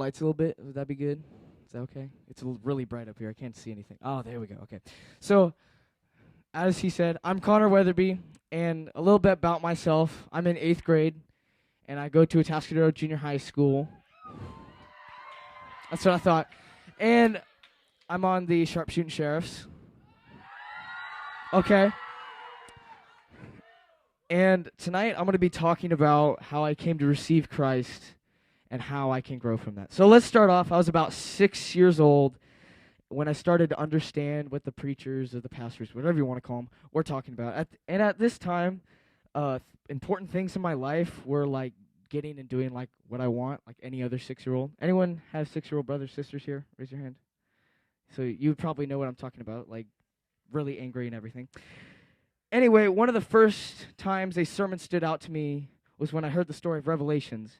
Lights a little bit. Would that be good? Is that okay? It's really bright up here. I can't see anything. Oh, there we go. Okay. So, as he said, I'm Connor Weatherby, and a little bit about myself. I'm in 8th grade, and I go to Atascadero Junior High School. That's what I thought. And I'm on the Sharpshooting Sheriffs. Okay. And tonight I'm going to be talking about how I came to receive Christ and how I can grow from that. So let's start off. I was about 6 years old when I started to understand what the preachers or the pastors, whatever you want to call them, were talking about. And at this time, important things in my life were like getting and doing like what I want, like any other 6-year-old. Anyone have 6-year-old brothers, sisters here? Raise your hand. So you probably know what I'm talking about, like really angry and everything. Anyway, one of the first times a sermon stood out to me was when I heard the story of Revelations.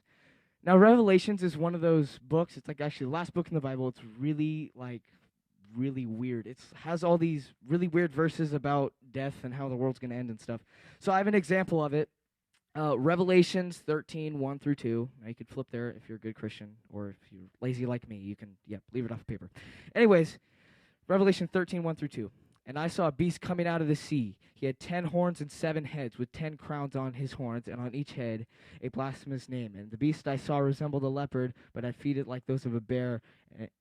Now, Revelations is one of those books. It's like actually the last book in the Bible. It's really really weird. It has all these really weird verses about death and how the world's going to end and stuff. So I have an example of it. Revelations 13, 1 through 2. Now you could flip there if you're a good Christian, or if you're lazy like me, you can, leave it off paper. Anyways, Revelation 13, 1 through 2. And I saw a beast coming out of the sea. He had 10 horns and 7 heads, with 10 crowns on his horns, and on each head a blasphemous name. And the beast I saw resembled a leopard, but had feet like those of a bear,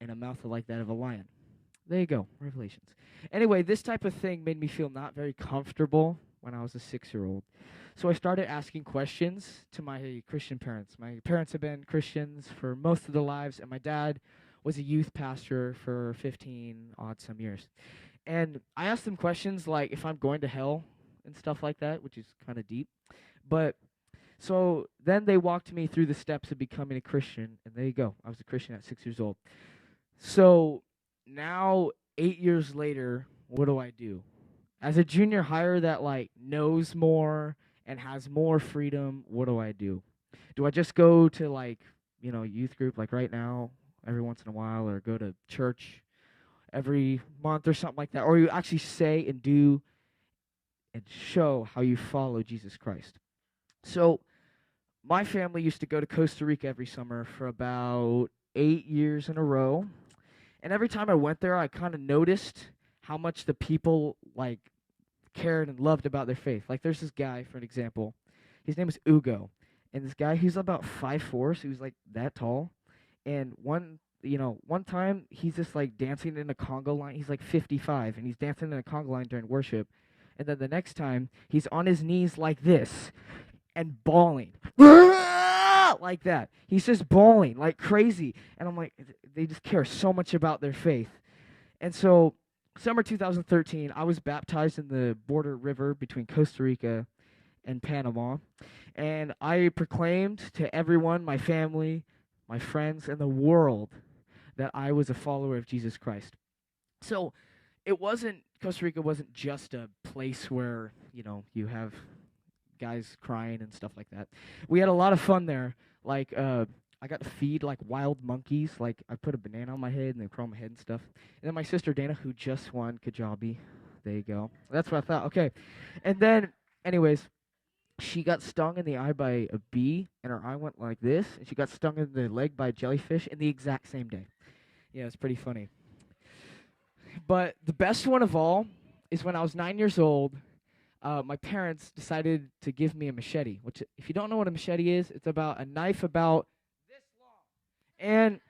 and a mouth like that of a lion. There you go, Revelations. Anyway, this type of thing made me feel not very comfortable when I was a 6-year-old. So I started asking questions to my Christian parents. My parents have been Christians for most of their lives, and my dad was a youth pastor for 15 odd some years. And I asked them questions like if I'm going to hell and stuff like that, which is kind of deep. But so then they walked me through the steps of becoming a Christian, and there you go. I was a Christian at 6 years old. So now, 8 years later, what do? As a junior hire that like knows more and has more freedom, what do? Do I just go to like, youth group like right now, every once in a while, or go to church every month or something like that? Or you actually say and do and show how you follow Jesus Christ? So my family used to go to Costa Rica every summer for about 8 years in a row. And every time I went there, I kind of noticed how much the people like cared and loved about their faith. Like there's this guy, for an example. His name is Ugo. And this guy, he's about 5'4", so he's like that tall. And one time he's just like dancing in a conga line. He's like 55, and he's dancing in a conga line during worship. And then the next time, he's on his knees like this and bawling. Like that. He's just bawling like crazy. And I'm like, they just care so much about their faith. And so, summer 2013, I was baptized in the border river between Costa Rica and Panama. And I proclaimed to everyone, my family, my friends, and the world that I was a follower of Jesus Christ. So, Costa Rica wasn't just a place where, you have guys crying and stuff like that. We had a lot of fun there. Like, I got to feed like wild monkeys. Like, I put a banana on my head and they crawl on my head and stuff. And then my sister Dana, who just won Kajabi, there you go. That's what I thought. Okay, and then, anyways, she got stung in the eye by a bee, and her eye went like this. And she got stung in the leg by a jellyfish in the exact same day. Yeah, it's pretty funny. But the best one of all is when I was 9 years old. My parents decided to give me a machete, which, if you don't know what a machete is, it's about a knife about this long. And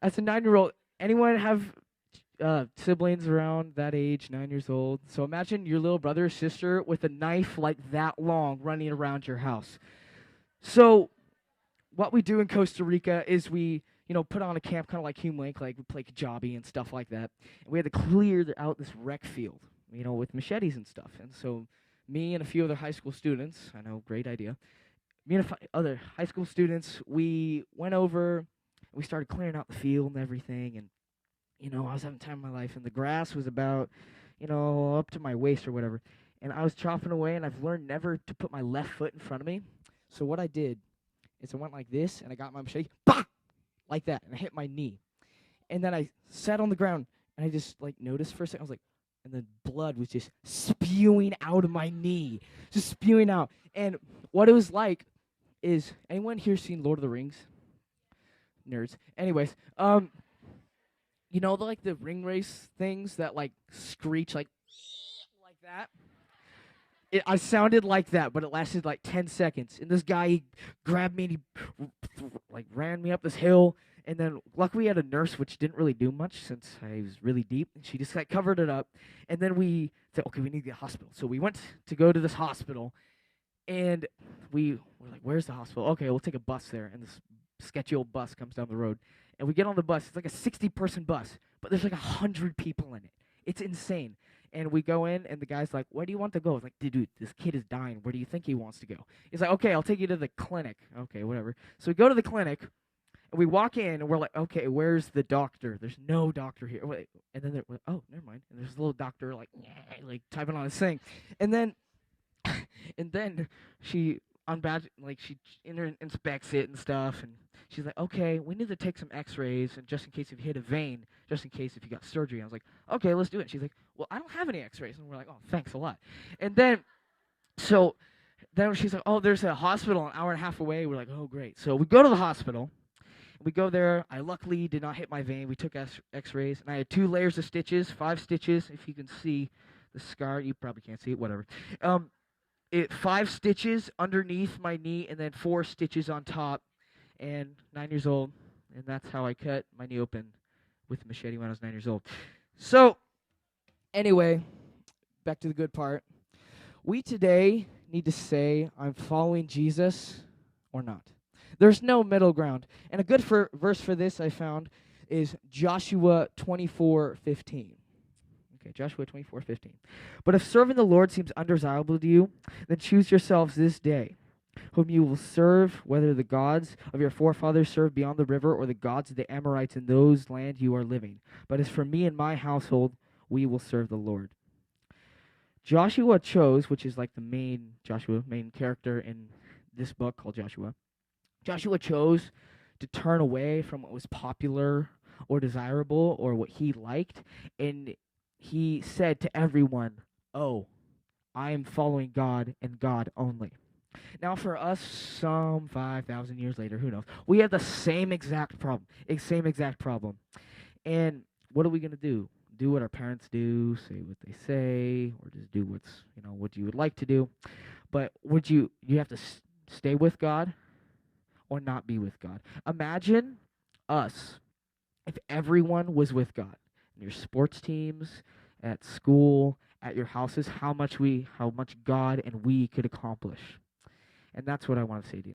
as a 9-year-old, anyone have siblings around that age, 9 years old? So imagine your little brother or sister with a knife like that long running around your house. So what we do in Costa Rica is we, put on a camp kind of like Hume Lake, like we play Kajabi and stuff like that. And we had to clear out this rec field, with machetes and stuff. And so me and a few other high school students, I know, great idea, me and other high school students, we went over, and we started clearing out the field and everything. And, I was having time of my life, and the grass was about, up to my waist or whatever. And I was chopping away, and I've learned never to put my left foot in front of me. So what I did is I went like this, and I got my machete, bah! Like that, and I hit my knee. And then I sat on the ground, and I just, noticed for a second. I was like, and the blood was just spewing out of my knee. Just spewing out. And what it was like is, anyone here seen Lord of the Rings? nerds. Anyways, you know, like the ring race things that like screech like that. I sounded like that, but it lasted like 10 seconds. And this guy he grabbed me and he like ran me up this hill. And then luckily we had a nurse, which didn't really do much since I was really deep. She just like covered it up. And then we said, okay, we need to get a hospital. So we went to go to this hospital. And we were like, where's the hospital? Okay, we'll take a bus there. And this sketchy old bus comes down the road. And we get on the bus. It's like a 60-person bus, but there's like 100 people in it. It's insane. And we go in, and the guy's like, where do you want to go? I was like, dude, this kid is dying. Where do you think he wants to go? He's like, okay, I'll take you to the clinic. Okay, whatever. So we go to the clinic, and we walk in, and we're like, okay, where's the doctor? There's no doctor here. Wait. And then oh, never mind. And there's a little doctor, like typing on his thing. And then she she inspects it and stuff, and she's like, okay, we need to take some x-rays, and just in case if you hit a vein, just in case if you got surgery. I was like, okay, let's do it. She's like, well, I don't have any x-rays. And we're like, oh, thanks a lot. And then she's like, oh, there's a hospital an hour and a half away. We're like, oh, great. So we go to the hospital. We go there. I luckily did not hit my vein. We took x-rays, and I had 2 layers of stitches, 5 stitches. If you can see the scar, you probably can't see it, whatever. 5 stitches underneath my knee, and then 4 stitches on top, and 9 years old, and that's how I cut my knee open with a machete when I was 9 years old. So, anyway, back to the good part. We today need to say, I'm following Jesus or not. There's no middle ground. And a good verse for this I found is Joshua 24:15. Okay, Joshua 24:15. But if serving the Lord seems undesirable to you, then choose yourselves this day whom you will serve, whether the gods of your forefathers served beyond the river or the gods of the Amorites in those land you are living. But as for me and my household, we will serve the Lord. Joshua chose, which is like the main character in this book called Joshua. Joshua chose to turn away from what was popular or desirable or what he liked, and he said to everyone, oh, I am following God and God only. Now for us, some 5,000 years later, who knows, we have the same exact problem. And what are we going to do? Do what our parents do, say what they say, or just do what you would like to do. But you have to stay with God or not be with God. Imagine us if everyone was with God. Your sports teams, at school, at your houses, how much God and we could accomplish. And that's what I want to say to you.